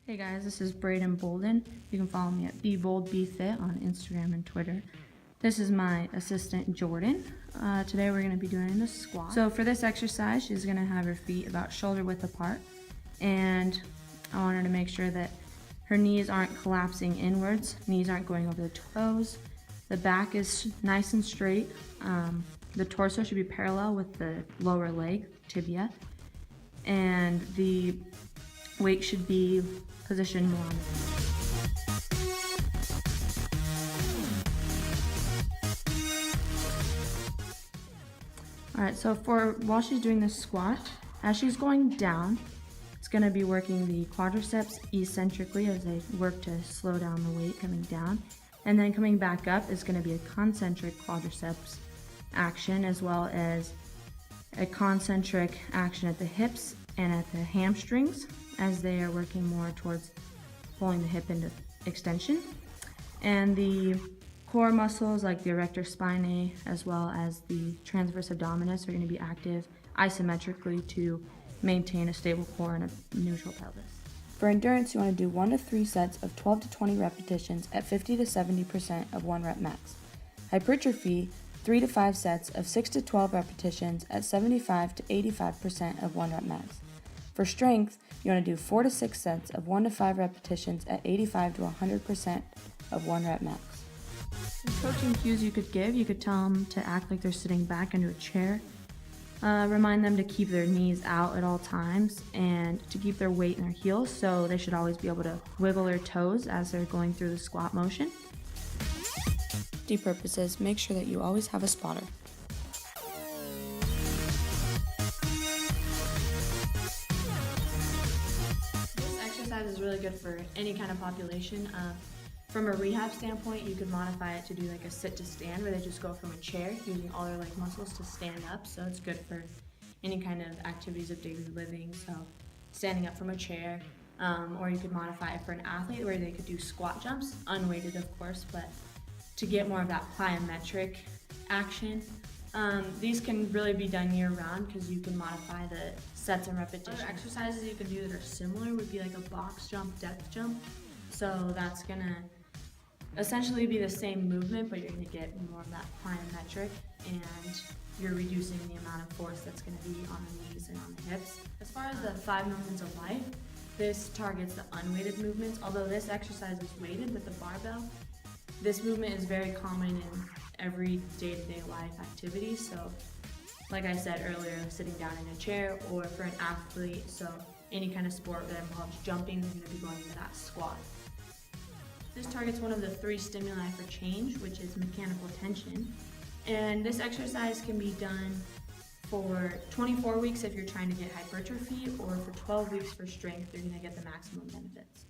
Hey guys, this is Braden Bolden. You can follow me at BeBoldBeFit on Instagram and Twitter. This is my assistant Jordan. Today we're going to be doing the squat. So for this exercise, she's going to have her feet about shoulder width apart, and I want her to make sure that her knees aren't collapsing inwards, knees aren't going over the toes, the back is nice and straight, the torso should be parallel with the lower leg, tibia, and the weight should be positioned more on the Alright, so while she's doing this squat, as she's going down, it's going to be working the quadriceps eccentrically as they work to slow down the weight coming down. And then coming back up is going to be a concentric quadriceps action, as well as a concentric action at the hips and at the hamstrings, as they are working more towards pulling the hip into extension. And the core muscles like the erector spinae as well as the transverse abdominis are going to be active isometrically to maintain a stable core and a neutral pelvis. For endurance, you want to do 1 to 3 sets of 12 to 20 repetitions at 50 to 70% of 1 rep max. Hypertrophy, 3 to 5 sets of 6 to 12 repetitions at 75 to 85% of 1 rep max. For strength, you want to do 4 to 6 sets of 1 to 5 repetitions at 85 to 100% of 1 rep max. Some coaching cues you could give, you could tell them to act like they're sitting back into a chair. Remind them to keep their knees out at all times and to keep their weight in their heels, so they should always be able to wiggle their toes as they're going through the squat motion. Safety purposes, make sure that you always have a spotter. This exercise is really good for any kind of population. From a rehab standpoint, you could modify it to do like a sit to stand, where they just go from a chair using all their leg muscles to stand up. So it's good for any kind of activities of daily living, so standing up from a chair. Or you could modify it for an athlete where they could do squat jumps, unweighted of course, but to get more of that plyometric action. These can really be done year round because you can modify the sets and repetitions. Other exercises you can do that are similar would be like a box jump, depth jump. So that's gonna essentially be the same movement, but you're gonna get more of that plyometric, and you're reducing the amount of force that's gonna be on the knees and on the hips. As far as the 5 movements of life, this targets the unweighted movements. Although this exercise is weighted with the barbell, this movement is very common in every day-to-day life activity. So like I said earlier, sitting down in a chair, or for an athlete, so any kind of sport that involves jumping, they're gonna be going into that squat. This targets one of the 3 stimuli for change, which is mechanical tension. And this exercise can be done for 24 weeks if you're trying to get hypertrophy, or for 12 weeks for strength, you're gonna get the maximum benefits.